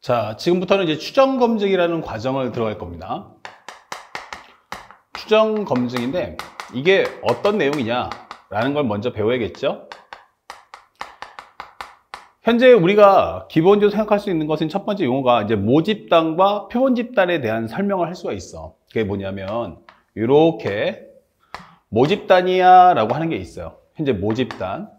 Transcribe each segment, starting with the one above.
자, 지금부터는 이제 추정 검증이라는 과정을 들어갈 겁니다. 추정 검증인데 이게 어떤 내용이냐라는 걸 먼저 배워야겠죠. 현재 우리가 기본적으로 생각할 수 있는 것은 첫 번째 용어가 이제 모집단과 표본집단에 대한 설명을 할 수가 있어. 그게 뭐냐면 이렇게 모집단이야 라고 하는 게 있어요. 현재 모집단.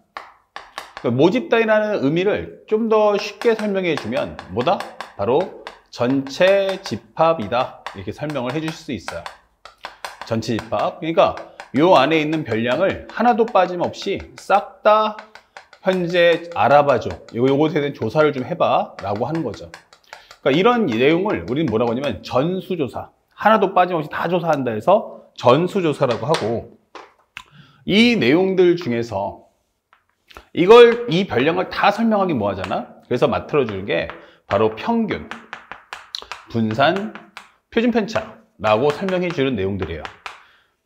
모집단이라는 의미를 좀 더 쉽게 설명해 주면 뭐다? 바로 전체 집합이다. 이렇게 설명을 해 주실 수 있어요. 전체 집합. 그러니까 요 안에 있는 별량을 하나도 빠짐없이 싹 다 현재 알아봐줘. 요것에 대한 조사를 좀 해봐. 라고 하는 거죠. 그러니까 이런 내용을 우리는 뭐라고 하냐면 전수조사. 하나도 빠짐없이 다 조사한다 해서 전수조사라고 하고, 이 내용들 중에서 이 별량을 다 설명하기 뭐하잖아? 그래서 맡들어주는 게 바로 평균, 분산, 표준편차라고 설명해 주는 내용들이에요.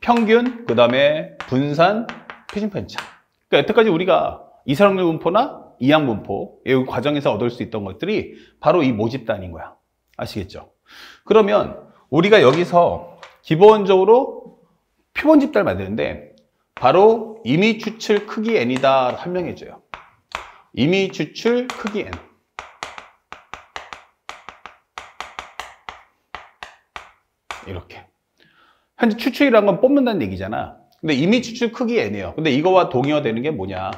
평균, 그 다음에 분산, 표준편차. 그러니까 여태까지 우리가 이사각률 분포나 이항 분포, 이 과정에서 얻을 수 있던 것들이 바로 이 모집단인 거야. 아시겠죠? 그러면 우리가 여기서 기본적으로 표본 집단을 만드는데 바로 임의 추출 크기 n이다 설명해 줘요. 임의 추출 크기 n. 이렇게. 현재 추출이라는 건 뽑는다는 얘기잖아. 근데 임의 추출 크기 n이에요. 근데 이거와 동의어되는 게 뭐냐?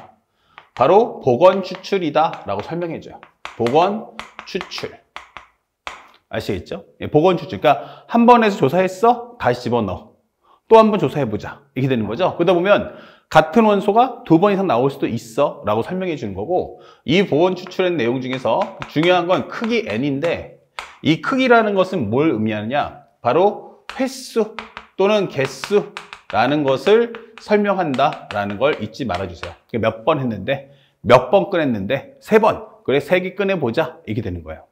바로 복원 추출이다 라고 설명해 줘요. 복원 추출. 아시겠죠? 복원 추출. 그러니까 한 번 해서 조사했어? 다시 집어넣어. 또 한 번 조사해보자. 이렇게 되는 거죠. 그러다 보면 같은 원소가 2번 이상 나올 수도 있어 라고 설명해 주는 거고, 이 복원 추출한 내용 중에서 중요한 건 크기 n인데 이 크기라는 것은 뭘 의미하느냐? 바로 횟수 또는 개수라는 것을 설명한다 라는 걸 잊지 말아주세요. 몇 번 했는데, 몇 번 꺼냈는데, 3번. 그래, 3개 꺼내보자. 이렇게 되는 거예요.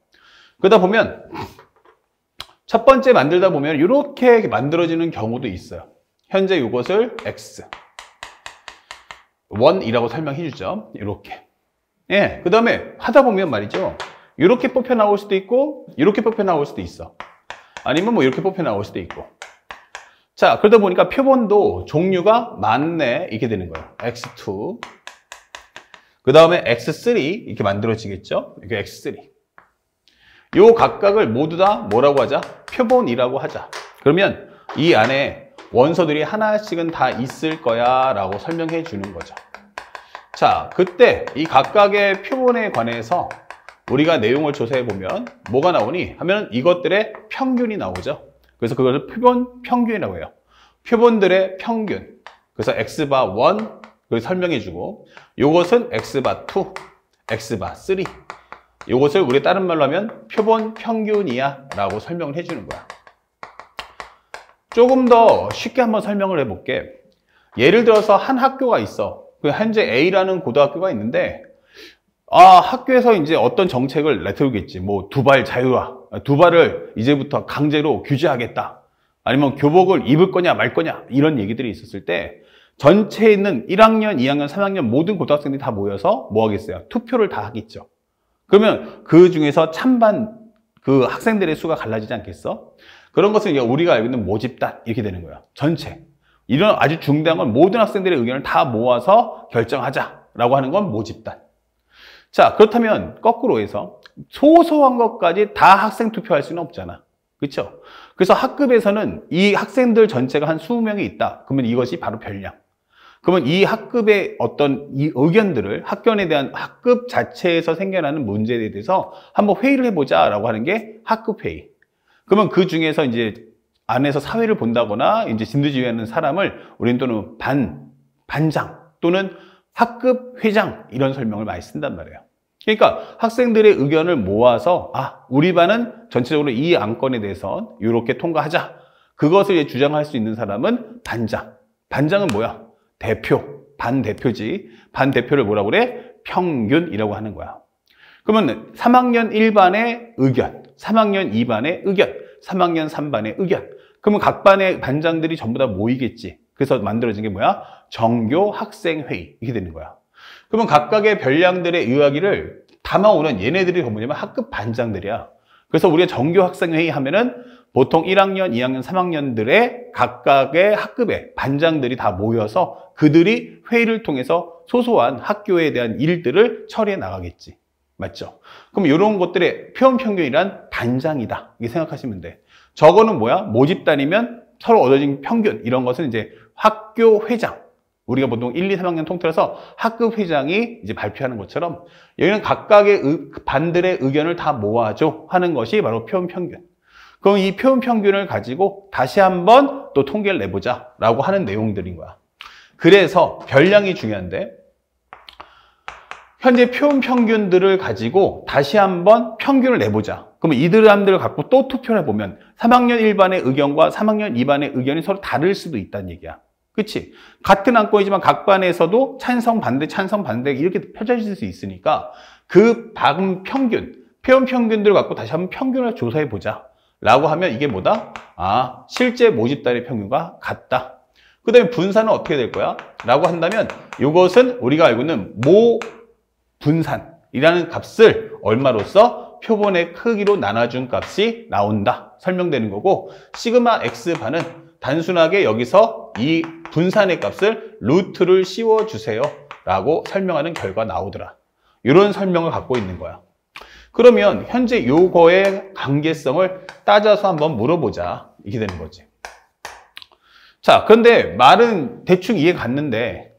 그러다 보면 첫 번째 만들다 보면 이렇게 만들어지는 경우도 있어요. 현재 이것을 x 1이라고 설명해 주죠. 이렇게. 예, 그 다음에 하다 보면 말이죠. 이렇게 뽑혀 나올 수도 있고 이렇게 뽑혀 나올 수도 있어. 아니면 뭐 이렇게 뽑혀 나올 수도 있고. 자, 그러다 보니까 표본도 종류가 많네. 이렇게 되는 거예요. x2 그 다음에 x3 이렇게 만들어지겠죠. 이게 x3. 요 각각을 모두 다 뭐라고 하자? 표본이라고 하자. 그러면 이 안에 원소들이 하나씩은 다 있을 거야 라고 설명해 주는 거죠. 자, 그때 이 각각의 표본에 관해서 우리가 내용을 조사해 보면 뭐가 나오니 하면 이것들의 평균이 나오죠. 그래서 그것을 표본 평균이라고 해요. 표본들의 평균. 그래서 x바 1 그걸 설명해 주고, 요것은 x바 2, x바 3. 이것을 우리 다른 말로 하면 표본 평균이야 라고 설명을 해주는 거야. 조금 더 쉽게 한번 설명을 해볼게. 예를 들어서 한 학교가 있어. 현재 A라는 고등학교가 있는데, 학교에서 이제 어떤 정책을 내세우겠지. 뭐 두발 자유화, 두발을 이제부터 강제로 규제하겠다. 아니면 교복을 입을 거냐 말 거냐 이런 얘기들이 있었을 때 전체에 있는 1학년, 2학년, 3학년 모든 고등학생들이 다 모여서 뭐 하겠어요? 투표를 다 하겠죠. 그러면 그 중에서 찬반 그 학생들의 수가 갈라지지 않겠어? 그런 것을 우리가 알고 있는 모집단 이렇게 되는 거야. 전체. 이런 아주 중대한 건 모든 학생들의 의견을 다 모아서 결정하자라고 하는 건 모집단. 자, 그렇다면 거꾸로 해서 소소한 것까지 다 학생 투표할 수는 없잖아. 그렇죠? 그래서 학급에서는 이 학생들 전체가 한 20명이 있다. 그러면 이것이 바로 별량. 그러면 이 학급의 어떤 이 의견들을 학견에 대한 학급 자체에서 생겨나는 문제에 대해서 한번 회의를 해보자라고 하는 게 학급회의. 그러면 그 중에서 이제 안에서 사회를 본다거나 이제 진두지휘하는 사람을 우리는 또는 반장 또는 학급 회장 이런 설명을 많이 쓴단 말이에요. 그러니까 학생들의 의견을 모아서 우리 반은 전체적으로 이 안건에 대해서 이렇게 통과하자. 그것을 이제 주장할 수 있는 사람은 반장. 반장은 뭐야? 대표, 반대표지. 반대표를 뭐라고 그래? 평균이라고 하는 거야. 그러면 3학년 1반의 의견, 3학년 2반의 의견, 3학년 3반의 의견. 그러면 각 반의 반장들이 전부 다 모이겠지. 그래서 만들어진 게 뭐야? 정교 학생회의. 이렇게 되는 거야. 그러면 각각의 별량들의 이야기를 담아오는 얘네들이 뭐냐면 학급 반장들이야. 그래서 우리가 정규 학생회의 하면은 보통 1학년, 2학년, 3학년들의 각각의 학급에 반장들이 다 모여서 그들이 회의를 통해서 소소한 학교에 대한 일들을 처리해 나가겠지. 맞죠? 그럼 이런 것들의 표현평균이란 단장이다. 이렇게 생각하시면 돼. 저거는 뭐야? 모집단이면 서로 얻어진 평균. 이런 것은 이제 학교 회장. 우리가 보통 1, 2, 3학년 통틀어서 학급 회장이 이제 발표하는 것처럼 여기는 각각의 반들의 의견을 다 모아줘 하는 것이 바로 표현평균. 그럼 이 표현평균을 가지고 다시 한번 또 통계를 내보자 라고 하는 내용들인 거야. 그래서 별량이 중요한데 현재 표현평균들을 가지고 다시 한번 평균을 내보자. 그러면 이 사람들을 갖고 또 투표를 해보면 3학년 1반의 의견과 3학년 2반의 의견이 서로 다를 수도 있다는 얘기야. 그치? 같은 안건이지만 각 반에서도 찬성, 반대 이렇게 펼쳐질 수 있으니까 그 반 평균, 표현평균들을 갖고 다시 한번 평균을 조사해보자 라고 하면 이게 뭐다? 아, 실제 모집단의 평균과 같다. 그 다음에 분산은 어떻게 될 거야? 라고 한다면 이것은 우리가 알고 있는 모분산이라는 값을 얼마로써 표본의 크기로 나눠준 값이 나온다. 설명되는 거고 시그마 X반은 단순하게 여기서 이 분산의 값을 루트를 씌워주세요 라고 설명하는 결과 나오더라. 이런 설명을 갖고 있는 거야. 그러면 현재 요거의 관계성을 따져서 한번 물어보자. 이게 되는 거지. 자, 그런데 말은 대충 이해 갔는데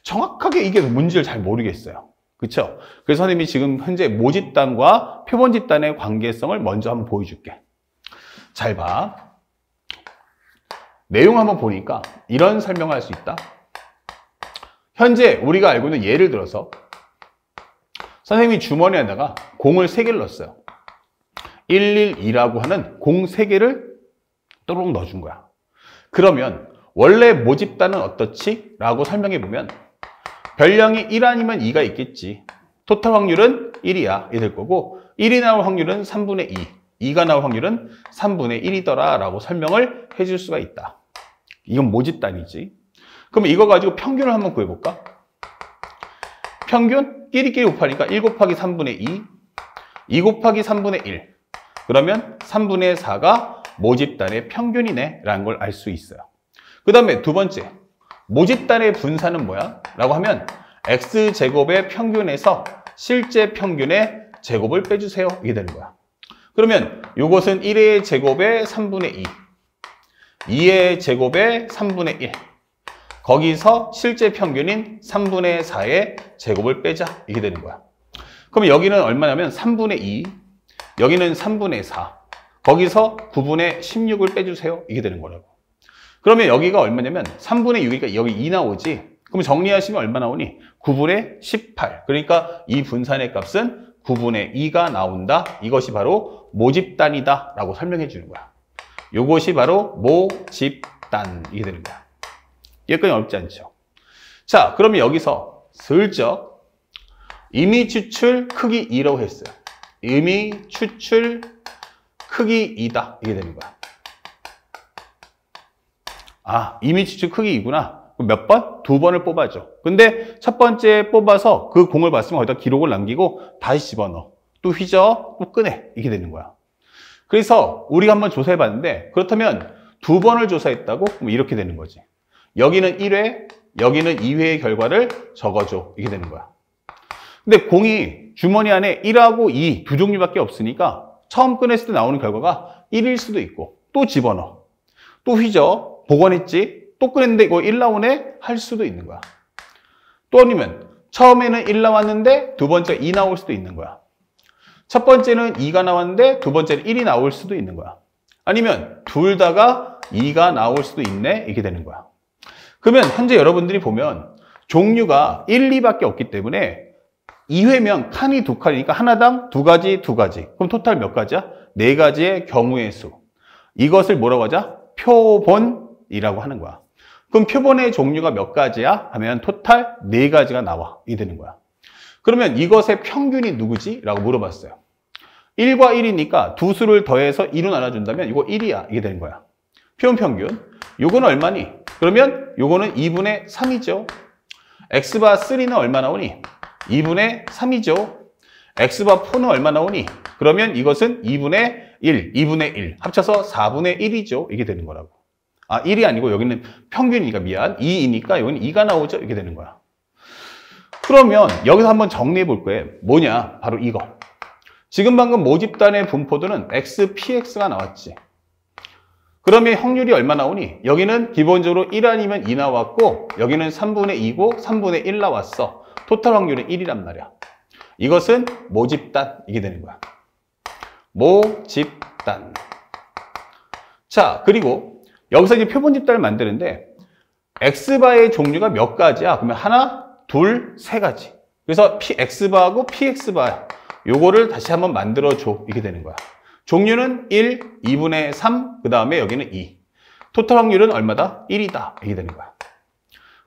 정확하게 이게 뭔지를 잘 모르겠어요. 그렇죠? 그래서 선생님이 지금 현재 모집단과 표본집단의 관계성을 먼저 한번 보여줄게. 잘 봐. 내용 한번 보니까 이런 설명을 할 수 있다. 현재 우리가 알고 있는 예를 들어서 선생님이 주머니에다가 공을 3개를 넣었어요. 112라고 하는 공 3개를 또록 넣어준 거야. 그러면 원래 모집단은 어떻지? 라고 설명해보면 별량이 1 아니면 2가 있겠지. 토탈 확률은 1이야. 이 될 거고 1이 나올 확률은 3분의 2, 2가 나올 확률은 3분의 1이더라 라고 설명을 해줄 수가 있다. 이건 모집단이지. 그럼 이거 가지고 평균을 한번 구해볼까? 평균 끼리끼리 곱하니까 1 곱하기 3분의 2, 2 곱하기 3분의 1. 그러면 3분의 4가 모집단의 평균이네 라는 걸 알 수 있어요. 그 다음에 두 번째, 모집단의 분산은 뭐야? 라고 하면 x제곱의 평균에서 실제 평균의 제곱을 빼주세요. 이게 되는 거야. 그러면 이것은 1의 제곱의 3분의 2, 2의 제곱의 3분의 1. 거기서 실제 평균인 3분의 4의 제곱을 빼자. 이게 되는 거야. 그럼 여기는 얼마냐면 3분의 2, 여기는 3분의 4. 거기서 9분의 16을 빼주세요. 이게 되는 거라고. 그러면 여기가 얼마냐면 3분의 6이니까 여기 2 나오지. 그럼 정리하시면 얼마 나오니? 9분의 18. 그러니까 이 분산의 값은 9분의 2가 나온다. 이것이 바로 모집단이다 라고 설명해 주는 거야. 이것이 바로 모집단. 이게 되는 거야. 여기까지 어렵지 않죠? 자, 그러면 여기서 슬쩍 임의 추출 크기 2라고 했어요. 임의 추출 크기 2다. 이게 되는 거야. 아, 임의 추출 크기 2구나. 몇 번? 2번을 뽑아줘. 근데 첫 번째 뽑아서 그 공을 봤으면 거기다 기록을 남기고 다시 집어넣어. 또 휘저, 또 꺼내. 이게 되는 거야. 그래서 우리가 한번 조사해 봤는데 그렇다면 2번을 조사했다고? 그럼 이렇게 되는 거지. 여기는 1회, 여기는 2회의 결과를 적어줘. 이게 되는 거야. 근데 공이 주머니 안에 1하고 2 두 종류밖에 없으니까 처음 꺼냈을 때 나오는 결과가 1일 수도 있고 또 집어넣어. 또 휘저, 복원했지? 또 꺼냈는데 이거 1 나오네? 할 수도 있는 거야. 또 아니면 처음에는 1 나왔는데 두 번째 2 나올 수도 있는 거야. 첫 번째는 2가 나왔는데 두 번째는 1이 나올 수도 있는 거야. 아니면 둘 다가 2가 나올 수도 있네? 이렇게 되는 거야. 그러면 현재 여러분들이 보면 종류가 1, 2밖에 없기 때문에 2회면 칸이 2칸이니까 하나당 2가지, 2가지. 그럼 토탈 몇 가지야? 4가지의 경우의 수. 이것을 뭐라고 하자? 표본이라고 하는 거야. 그럼 표본의 종류가 몇 가지야? 하면 토탈 4가지가 나와. 이 되는 거야. 그러면 이것의 평균이 누구지? 라고 물어봤어요. 1과 1이니까 두 수를 더해서 2로 나눠준다면 이거 1이야. 이게 되는 거야. 표본 평균. 요거는 얼마니? 그러면 요거는 2분의 3이죠. x바 3는 얼마 나오니? 2분의 3이죠. x바 4는 얼마 나오니? 그러면 이것은 2분의 1, 2분의 1 합쳐서 4분의 1이죠. 이게 되는 거라고. 아, 1이 아니고 여기는 평균이니까 미안. 2이니까 여기는 2가 나오죠. 이게 되는 거야. 그러면 여기서 한번 정리해 볼 거예요. 뭐냐? 바로 이거. 지금 방금 모집단의 분포도는 XPX가 나왔지. 그러면 확률이 얼마 나오니? 여기는 기본적으로 1 아니면 2 나왔고 여기는 3분의 2고 3분의 1 나왔어. 토탈 확률은 1이란 말이야. 이것은 모집단. 이게 되는 거야. 모집단. 자, 그리고 여기서 이제 표본 집단을 만드는데 X바의 종류가 몇 가지야? 그러면 하나, 둘, 세 가지. 그래서 X바하고 PX바 요거를 다시 한번 만들어줘. 이게 되는 거야. 종류는 1, 2분의 3, 그 다음에 여기는 2. 토탈 확률은 얼마다? 1이다. 이게 되는 거야.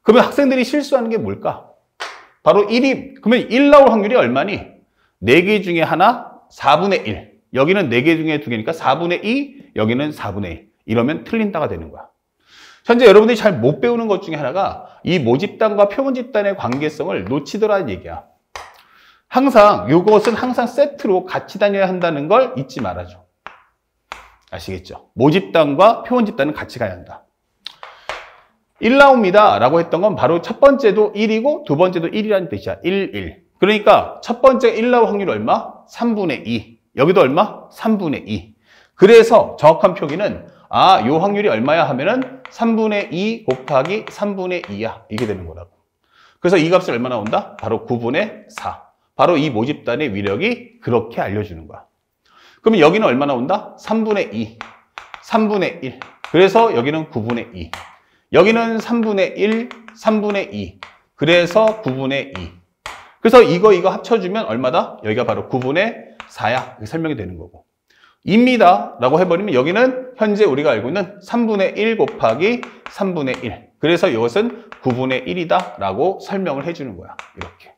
그러면 학생들이 실수하는 게 뭘까? 바로 1이, 그러면 1 나올 확률이 얼마니? 4개 중에 하나, 4분의 1. 여기는 4개 중에 2개니까 4분의 2, 여기는 4분의 1. 이러면 틀린다가 되는 거야. 현재 여러분들이 잘 못 배우는 것 중에 하나가 이 모집단과 표본집단의 관계성을 놓치더라는 얘기야. 항상 이것은 항상 세트로 같이 다녀야 한다는 걸 잊지 말아줘. 아시겠죠? 모집단과 표본집단은 같이 가야 한다. 1 나옵니다 라고 했던 건 바로 첫 번째도 1이고 두 번째도 1이라는 뜻이야. 1, 1. 그러니까 첫 번째 1 나올 확률 얼마? 3분의 2. 여기도 얼마? 3분의 2. 그래서 정확한 표기는 요 확률이 얼마야 하면은 3분의 2 곱하기 3분의 2야. 이게 되는 거라고. 그래서 이 값이 얼마 나온다? 바로 9분의 4. 바로 이 모집단의 위력이 그렇게 알려주는 거야. 그러면 여기는 얼마 나온다? 3분의 2. 3분의 1. 그래서 여기는 9분의 2. 여기는 3분의 1, 3분의 2. 그래서 9분의 2. 그래서 이거 합쳐주면 얼마다? 여기가 바로 9분의 4야. 이렇게 설명이 되는 거고. 입니다 라고 해버리면 여기는 현재 우리가 알고 있는 3분의 1 곱하기 3분의 1. 그래서 이것은 9분의 1이다 라고 설명을 해주는 거야. 이렇게.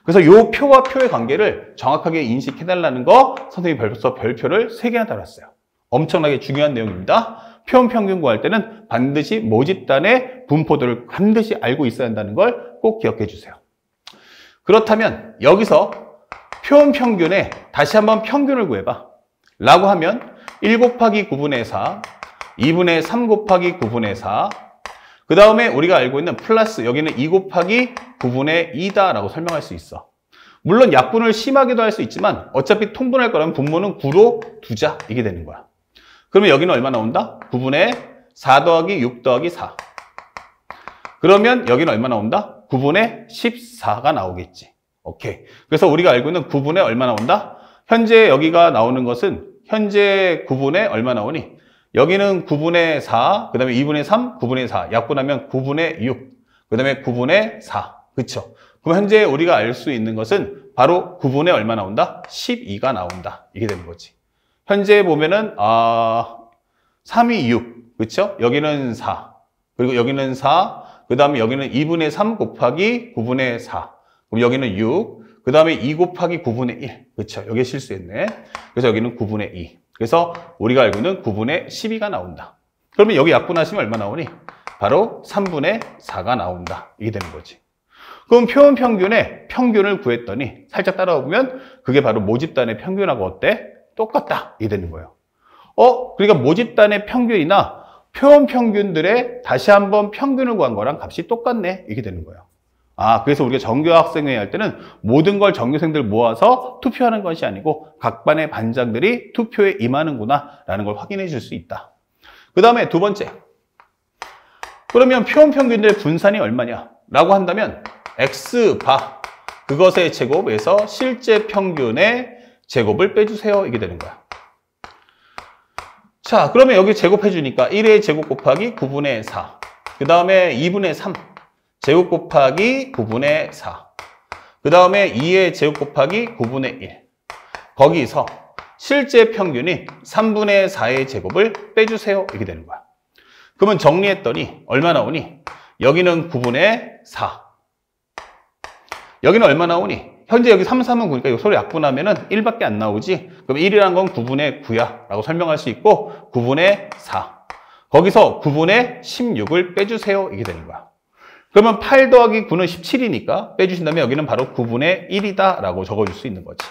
그래서 이 표와 표의 관계를 정확하게 인식해달라는 거 선생님이 벌써 별표를 3개나 달았어요. 엄청나게 중요한 내용입니다. 표본 평균 구할 때는 반드시 모집단의 분포도를 반드시 알고 있어야 한다는 걸 꼭 기억해 주세요. 그렇다면 여기서 표본 평균에 다시 한번 평균을 구해봐. 라고 하면 1 곱하기 9분의 4, 2분의 3 곱하기 9분의 4, 그 다음에 우리가 알고 있는 플러스 여기는 2 곱하기 9분의 2다 라고 설명할 수 있어. 물론 약분을 심하게도 할 수 있지만 어차피 통분할 거라면 분모는 9로 두자. 이게 되는 거야. 그러면 여기는 얼마 나온다? 9분의 4 더하기 6 더하기 4. 그러면 여기는 얼마 나온다? 9분의 14가 나오겠지. 오케이. 그래서 우리가 알고 있는 9분의 얼마 나온다? 현재 여기가 나오는 것은 현재 9분의 얼마 나오니? 여기는 9분의 4, 그 다음에 2분의 3, 9분의 4. 약분하면 9분의 6, 그 다음에 9분의 4. 그쵸? 그럼 현재 우리가 알 수 있는 것은 바로 9분의 얼마 나온다? 12가 나온다. 이게 되는 거지. 현재 보면은 3이 6, 그쵸? 여기는 4, 그리고 여기는 4, 그 다음에 여기는 2분의 3 곱하기 9분의 4. 그럼 여기는 6, 그 다음에 2 곱하기 9분의 1. 그쵸? 여기에 실수했네. 그래서 여기는 9분의 2. 그래서 우리가 알고 있는 9분의 12가 나온다. 그러면 여기 약분하시면 얼마 나오니? 바로 3분의 4가 나온다. 이게 되는 거지. 그럼 표본 평균의 평균을 구했더니 살짝 따라와 보면 그게 바로 모집단의 평균하고 어때? 똑같다. 이게 되는 거예요. 그러니까 모집단의 평균이나 표본 평균들의 다시 한번 평균을 구한 거랑 값이 똑같네. 이게 되는 거예요. 그래서 우리가 정규 학생회의 할 때는 모든 걸 정규생들 모아서 투표하는 것이 아니고 각 반의 반장들이 투표에 임하는구나 라는 걸 확인해 줄 수 있다. 그 다음에 두 번째. 그러면 표본 평균들의 분산이 얼마냐? 라고 한다면 X바 그것의 제곱에서 실제 평균의 제곱을 빼주세요. 이게 되는 거야. 자, 그러면 여기 제곱해 주니까 1의 제곱 곱하기 9분의 4. 그 다음에 2분의 3. 제곱 곱하기 9분의 4. 그 다음에 2의 제곱 곱하기 9분의 1. 거기서 실제 평균이 3분의 4의 제곱을 빼주세요. 이렇게 되는 거야. 그러면 정리했더니 얼마 나오니? 여기는 9분의 4. 여기는 얼마 나오니? 현재 여기 3, 3은 9니까 이거 서로 약분하면은 1밖에 안 나오지? 그럼 1이라는 건 9분의 9야 라고 설명할 수 있고 9분의 4. 거기서 9분의 16을 빼주세요. 이게 되는 거야. 그러면 8 더하기 9는 17이니까 빼주신다면 여기는 바로 9분의 1이다 라고 적어줄 수 있는 거지.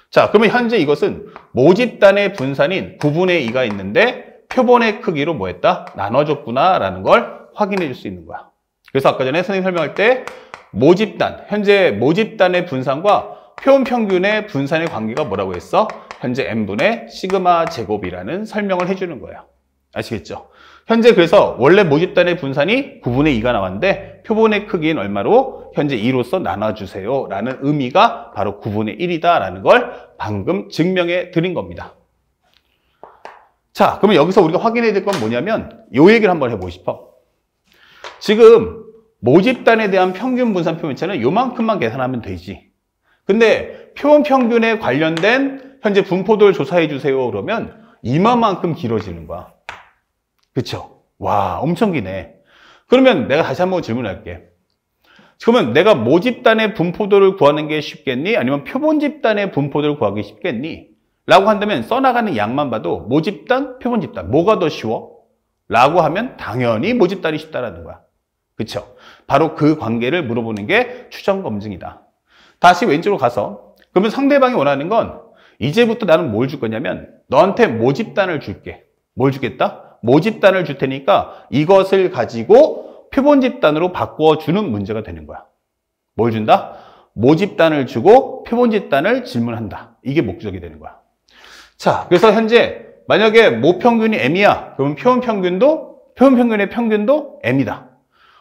자, 그러면 현재 이것은 모집단의 분산인 9분의 2가 있는데 표본의 크기로 뭐 했다? 나눠줬구나 라는 걸 확인해 줄 수 있는 거야. 그래서 아까 전에 선생님 설명할 때 모집단, 현재 모집단의 분산과 표본 평균의 분산의 관계가 뭐라고 했어? 현재 n분의 시그마 제곱이라는 설명을 해주는 거예요. 아시겠죠? 현재 그래서 원래 모집단의 분산이 9분의 2가 나왔는데 표본의 크기는 얼마로? 현재 2로서 나눠주세요 라는 의미가 바로 9분의 1이다 라는 걸 방금 증명해 드린 겁니다. 자, 그러면 여기서 우리가 확인해야 될 건 뭐냐면 이 얘기를 한번 해보고 싶어. 지금 모집단에 대한 평균 분산 표면차는 요만큼만 계산하면 되지. 근데 표본 평균에 관련된 현재 분포도를 조사해 주세요 그러면 이만큼 길어지는 거야. 그쵸? 와, 엄청 기네. 그러면 내가 다시 한번 질문할게. 그러면 내가 모집단의 분포도를 구하는 게 쉽겠니? 아니면 표본집단의 분포도를 구하기 쉽겠니? 라고 한다면 써나가는 양만 봐도 모집단, 표본집단 뭐가 더 쉬워? 라고 하면 당연히 모집단이 쉽다라는 거야. 그쵸? 바로 그 관계를 물어보는 게 추정 검증이다. 다시 왼쪽으로 가서 그러면 상대방이 원하는 건 이제부터 나는 뭘 줄 거냐면 너한테 모집단을 줄게. 뭘 주겠다? 모집단을 줄 테니까 이것을 가지고 표본집단으로 바꿔주는 문제가 되는 거야. 뭘 준다? 모집단을 주고 표본집단을 질문한다. 이게 목적이 되는 거야. 자, 그래서 현재 만약에 모평균이 m이야. 그러면 표본평균의 평균도 m이다.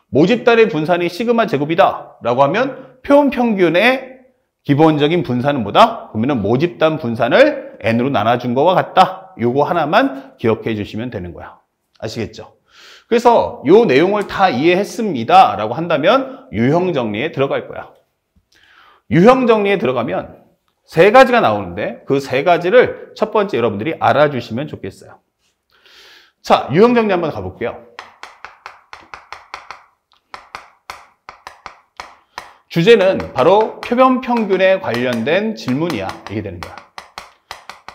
모집단의 분산이 시그마 제곱이다 라고 하면 표본평균의 기본적인 분산은 뭐다? 그러면 모집단 분산을 n으로 나눠준 거와 같다. 요거 하나만 기억해 주시면 되는 거야. 아시겠죠? 그래서 요 내용을 다 이해했습니다 라고 한다면 유형 정리에 들어갈 거야. 유형 정리에 들어가면 세 가지가 나오는데 그 세 가지를 첫 번째 여러분들이 알아주시면 좋겠어요. 자, 유형 정리 한번 가볼게요. 주제는 바로 표본 평균에 관련된 질문이야. 이게 되는 거야.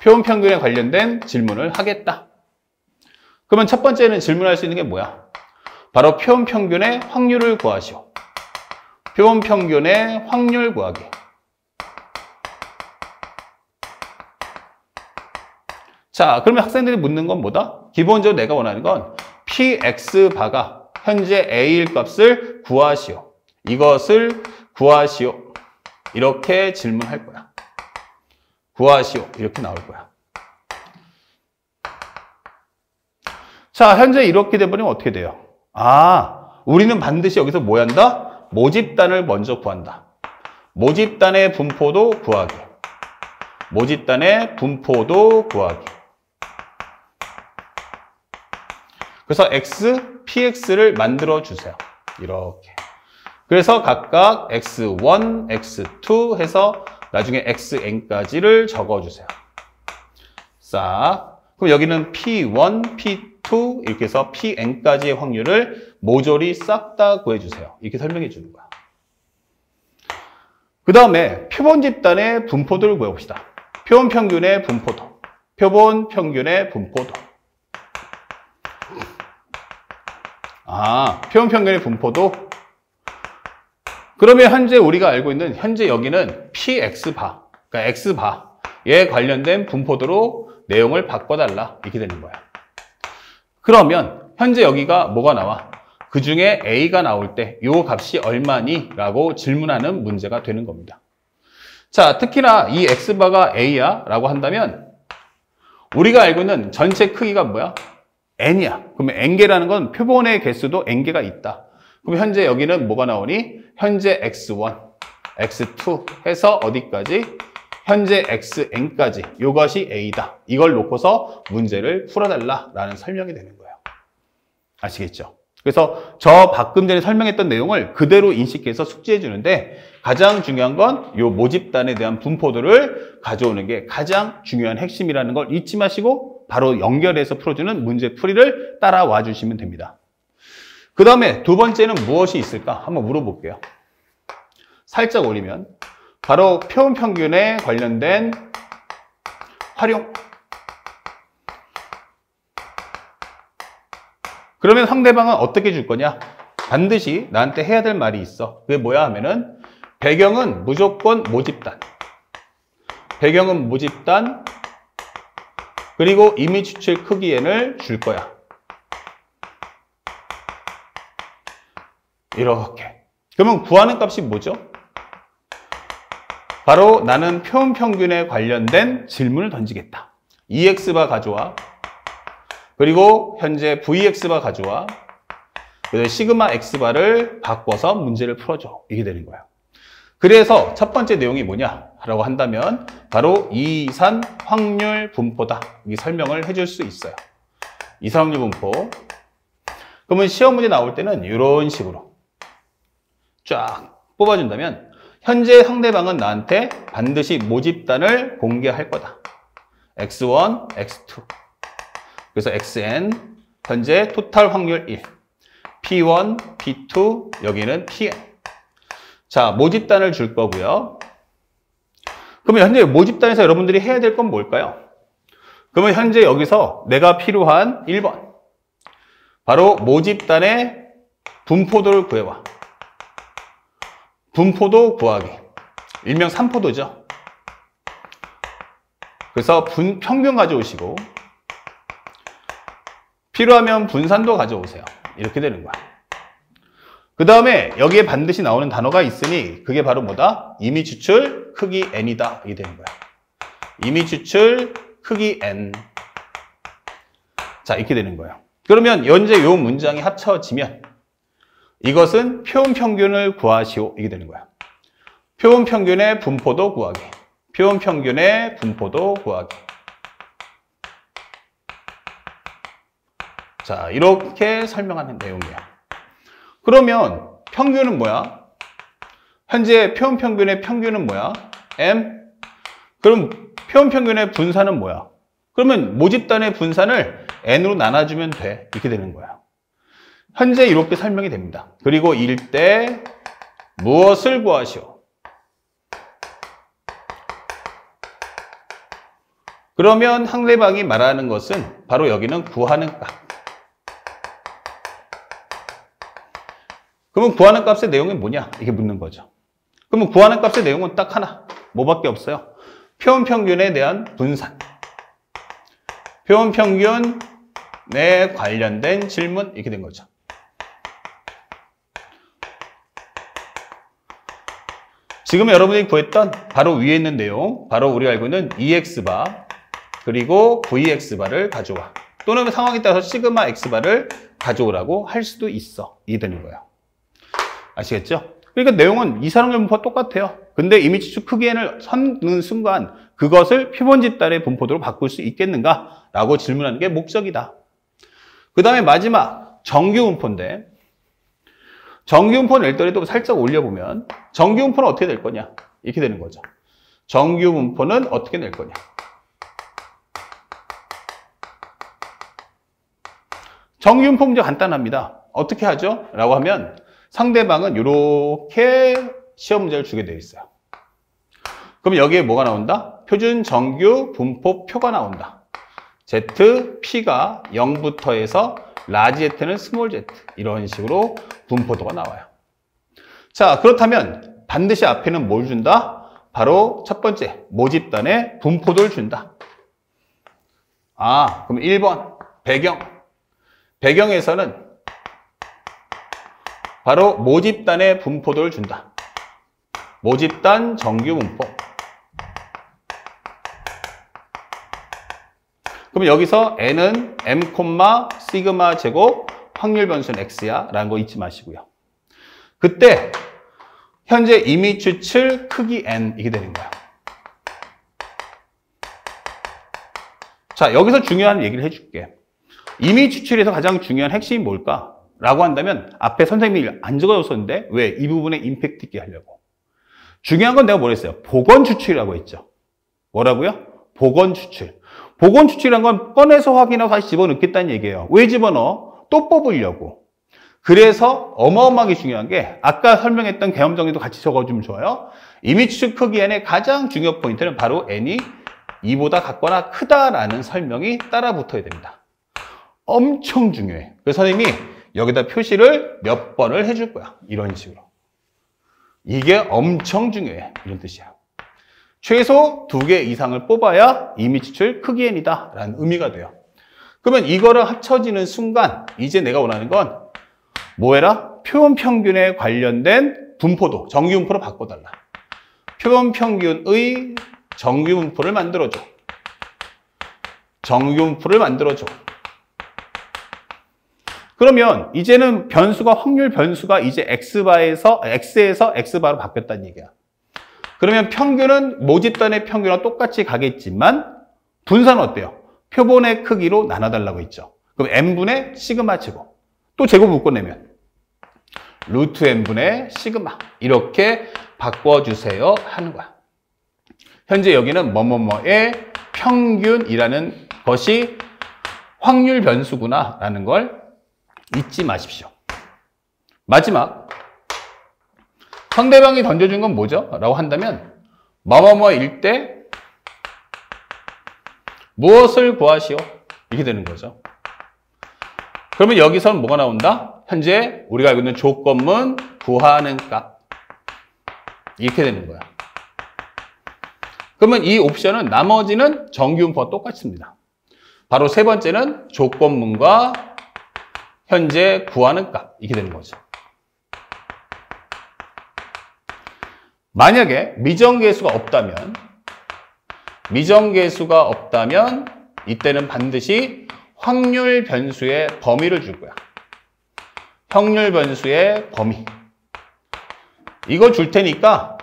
표본 평균에 관련된 질문을 하겠다. 그러면 첫 번째는 질문할 수 있는 게 뭐야? 바로 표본 평균의 확률을 구하시오. 표본 평균의 확률 구하기. 자, 그러면 학생들이 묻는 건 뭐다? 기본적으로 내가 원하는 건 px바가 현재 a일 값을 구하시오. 이것을 구하시오. 이렇게 질문할 거야. 구하시오. 이렇게 나올 거야. 자, 현재 이렇게 돼버리면 어떻게 돼요? 아, 우리는 반드시 여기서 뭐 한다? 모집단을 먼저 구한다. 모집단의 분포도 구하기. 모집단의 분포도 구하기. 그래서 x, px를 만들어 주세요. 이렇게. 그래서 각각 x1, x2 해서 나중에 xn까지를 적어주세요. 싹. 그럼 여기는 p1, p2 이렇게 해서 pn까지의 확률을 모조리 싹 다 구해주세요. 이렇게 설명해 주는 거야. 그 다음에 표본 집단의 분포도를 구해봅시다. 표본 평균의 분포도. 표본 평균의 분포도. 아, 표본 평균의 분포도. 그러면 현재 우리가 알고 있는 현재 여기는 px바, 그러니까 x바에 관련된 분포도로 내용을 바꿔달라. 이렇게 되는 거야. 그러면 현재 여기가 뭐가 나와? 그 중에 a가 나올 때 이 값이 얼마니? 라고 질문하는 문제가 되는 겁니다. 자, 특히나 이 x바가 a야 라고 한다면 우리가 알고 있는 전체 크기가 뭐야? n이야. 그러면 n개라는 건 표본의 개수도 n개가 있다. 그럼 현재 여기는 뭐가 나오니? 현재 x1, x2 해서 어디까지? 현재 xn까지. 이것이 a다. 이걸 놓고서 문제를 풀어달라라는 설명이 되는 거예요. 아시겠죠? 그래서 저 방금 전에 설명했던 내용을 그대로 인식해서 숙지해 주는데 가장 중요한 건 이 모집단에 대한 분포도를 가져오는 게 가장 중요한 핵심이라는 걸 잊지 마시고 바로 연결해서 풀어주는 문제 풀이를 따라와 주시면 됩니다. 그 다음에 두 번째는 무엇이 있을까? 한번 물어볼게요. 살짝 올리면 바로 표본 평균에 관련된 활용. 그러면 상대방은 어떻게 줄 거냐? 반드시 나한테 해야 될 말이 있어. 그게 뭐야 하면은 배경은 무조건 모집단. 배경은 모집단. 그리고 이미지 추출 크기 n을 줄 거야. 이렇게. 그러면 구하는 값이 뭐죠? 바로 나는 표현 평균에 관련된 질문을 던지겠다. EX바 가져와. 그리고 현재 VX바 가져와. 그래서 시그마 X바를 바꿔서 문제를 풀어줘. 이게 되는 거야. 그래서 첫 번째 내용이 뭐냐라고 한다면 바로 이산 확률 분포다. 이 설명을 해줄 수 있어요. 이산 확률 분포. 그러면 시험 문제 나올 때는 이런 식으로 쫙 뽑아준다면 현재 상대방은 나한테 반드시 모집단을 공개할 거다. X1, X2. 그래서 XN, 현재 토탈 확률 1. P1, P2, 여기는 PN. 자, 모집단을 줄 거고요. 그러면 현재 모집단에서 여러분들이 해야 될 건 뭘까요? 그러면 현재 여기서 내가 필요한 1번. 바로 모집단의 분포도를 구해와. 분포도 구하기. 일명 3포도죠. 그래서 평균 가져오시고 필요하면 분산도 가져오세요. 이렇게 되는 거야. 그 다음에 여기에 반드시 나오는 단어가 있으니 그게 바로 뭐다? 이미 추출 크기 n이다. 이게 되는 거야. 이미 추출 크기 n. 자, 이렇게 되는 거예요. 그러면 현재 이 문장이 합쳐지면 이것은 표현 평균을 구하시오. 이게 되는 거야. 표현 평균의 분포도 구하기. 표현 평균의 분포도 구하기. 자, 이렇게 설명하는 내용이야. 그러면 평균은 뭐야? 현재 표현 평균의 평균은 뭐야? M. 그럼 표현 평균의 분산은 뭐야? 그러면 모집단의 분산을 N으로 나눠주면 돼. 이렇게 되는 거야. 현재 이렇게 설명이 됩니다. 그리고 일 때 무엇을 구하시오? 그러면 상대방이 말하는 것은 바로 여기는 구하는 값. 그러면 구하는 값의 내용이 뭐냐? 이렇게 묻는 거죠. 그러면 구하는 값의 내용은 딱 하나. 뭐밖에 없어요? 표현 평균에 대한 분산. 표현 평균에 관련된 질문. 이렇게 된 거죠. 지금 여러분이 구했던 바로 위에 있는 내용, 바로 우리가 알고 있는 EX바 그리고 VX바를 가져와. 또는 상황에 따라서 시그마 X바를 가져오라고 할 수도 있어. 이해되는 거예요. 아시겠죠? 그러니까 내용은 이산확률 분포와 똑같아요. 근데 이미지 추출 크기를 선는 순간 그것을 표본 집단의 분포도로 바꿀 수 있겠는가? 라고 질문하는 게 목적이다. 그 다음에 마지막 정규 분포인데 정규 분포는 일더라도 살짝 올려보면 정규 분포는 어떻게 될 거냐? 이렇게 되는 거죠. 정규 분포는 어떻게 낼 거냐? 정규 분포 문제 간단합니다. 어떻게 하죠? 라고 하면 상대방은 이렇게 시험 문제를 주게 되어 있어요. 그럼 여기에 뭐가 나온다? 표준 정규 분포표가 나온다. Z, P가 0부터 해서 라지 Z는 스몰 z. 이런 식으로 분포도가 나와요. 자, 그렇다면 반드시 앞에는 뭘 준다? 바로 첫 번째, 모집단의 분포도를 준다. 아, 그럼 1번, 배경. 배경에서는 바로 모집단의 분포도를 준다. 모집단 정규 분포. 그럼 여기서 n은 m, 시그마 제곱 확률 변수는 x야 라는 거 잊지 마시고요. 그때 현재 이미 추출 크기 n 이게 되는 거야. 자, 여기서 중요한 얘기를 해줄게. 이미 추출에서 가장 중요한 핵심이 뭘까? 라고 한다면 앞에 선생님이 안 적어줬었는데 왜? 이 부분에 임팩트 있게 하려고. 중요한 건 내가 뭐랬어요? 복원 추출이라고 했죠. 뭐라고요? 복원 추출. 복원 추출이란 건 꺼내서 확인하고 다시 집어넣겠다는 얘기예요. 왜 집어넣어? 또 뽑으려고. 그래서 어마어마하게 중요한 게 아까 설명했던 개념 정리도 같이 적어주면 좋아요. 이미 추출 크기 n의 가장 중요 포인트는 바로 n이 2보다 같거나 크다라는 설명이 따라 붙어야 됩니다. 엄청 중요해. 그래서 선생님이 여기다 표시를 몇 번을 해줄 거야. 이런 식으로. 이게 엄청 중요해. 이런 뜻이야. 최소 2개 이상을 뽑아야 이미지출 크기 n이다 라는 의미가 돼요. 그러면 이거를 합쳐지는 순간 이제 내가 원하는 건 뭐 해라? 표본 평균에 관련된 분포도 정규 분포로 바꿔달라. 표본 평균의 정규 분포를 만들어줘. 정규 분포를 만들어줘. 그러면 이제는 변수가 확률 변수가 이제 x에서 x바로 바뀌었다는 얘기야. 그러면 평균은 모집단의 평균과 똑같이 가겠지만 분산은 어때요? 표본의 크기로 나눠달라고 했죠. 그럼 n분의 시그마 제곱. 또 제곱 묶어내면 루트 n분의 시그마. 이렇게 바꿔주세요 하는 거야. 현재 여기는 뭐뭐뭐의 평균이라는 것이 확률 변수구나 라는 걸 잊지 마십시오. 마지막. 상대방이 던져준 건 뭐죠? 라고 한다면 뭐뭐뭐일 때 무엇을 구하시오? 이렇게 되는 거죠. 그러면 여기서는 뭐가 나온다? 현재 우리가 알고 있는 조건문 구하는 값. 이렇게 되는 거야. 그러면 이 옵션은 나머지는 정규분포와 똑같습니다. 바로 세 번째는 조건문과 현재 구하는 값. 이렇게 되는 거죠. 만약에 미정계수가 없다면 이때는 반드시 확률 변수의 범위를 줄 거야. 확률 변수의 범위. 이거 줄 테니까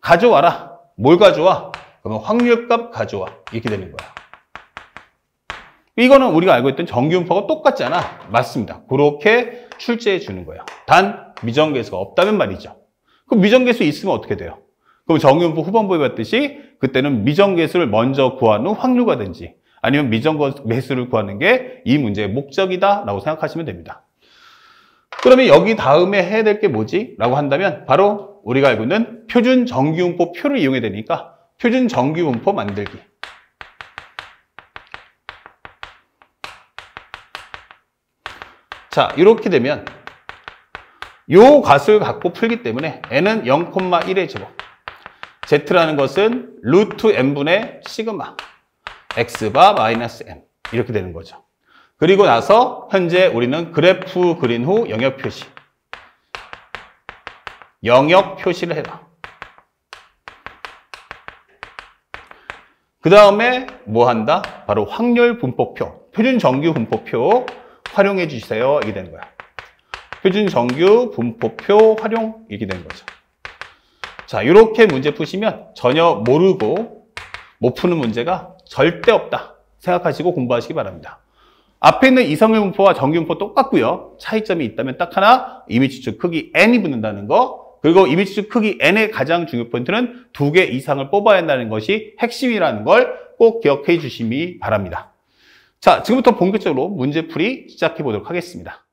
가져와라. 뭘 가져와? 그러면 확률값 가져와. 이렇게 되는 거야. 이거는 우리가 알고 있던 정규분포가 똑같잖아. 맞습니다. 그렇게 출제해 주는 거예요. 단 미정계수가 없다면 말이죠. 그럼 미정계수 있으면 어떻게 돼요? 그럼 정규분포 후반부에 봤듯이 그때는 미정계수를 먼저 구한 후 확률과든지 아니면 미정계수를 구하는 게 이 문제의 목적이다 라고 생각하시면 됩니다. 그러면 여기 다음에 해야 될 게 뭐지? 라고 한다면 바로 우리가 알고 있는 표준 정규분포 표를 이용해야 되니까 표준 정규분포 만들기. 자, 이렇게 되면 요 값을 갖고 풀기 때문에 n은 0,1의 제곱, z라는 것은 루트 n분의 시그마, x바 마이너스 n 이렇게 되는 거죠. 그리고 나서 현재 우리는 그래프 그린 후 영역 표시. 영역 표시를 해라. 그 다음에 뭐 한다? 바로 확률 분포표, 표준 정규 분포표 활용해 주세요. 이게 되는 거야. 표준 정규 분포표 활용 이렇게 되는 거죠. 자, 이렇게 문제 푸시면 전혀 모르고 못 푸는 문제가 절대 없다 생각하시고 공부하시기 바랍니다. 앞에 있는 이성의 분포와 정규 분포 똑같고요. 차이점이 있다면 딱 하나, 이미지축 크기 n이 붙는다는 거. 그리고 이미지축 크기 n의 가장 중요 포인트는 2개 이상을 뽑아야 한다는 것이 핵심이라는 걸 꼭 기억해 주시기 바랍니다. 자, 지금부터 본격적으로 문제풀이 시작해 보도록 하겠습니다.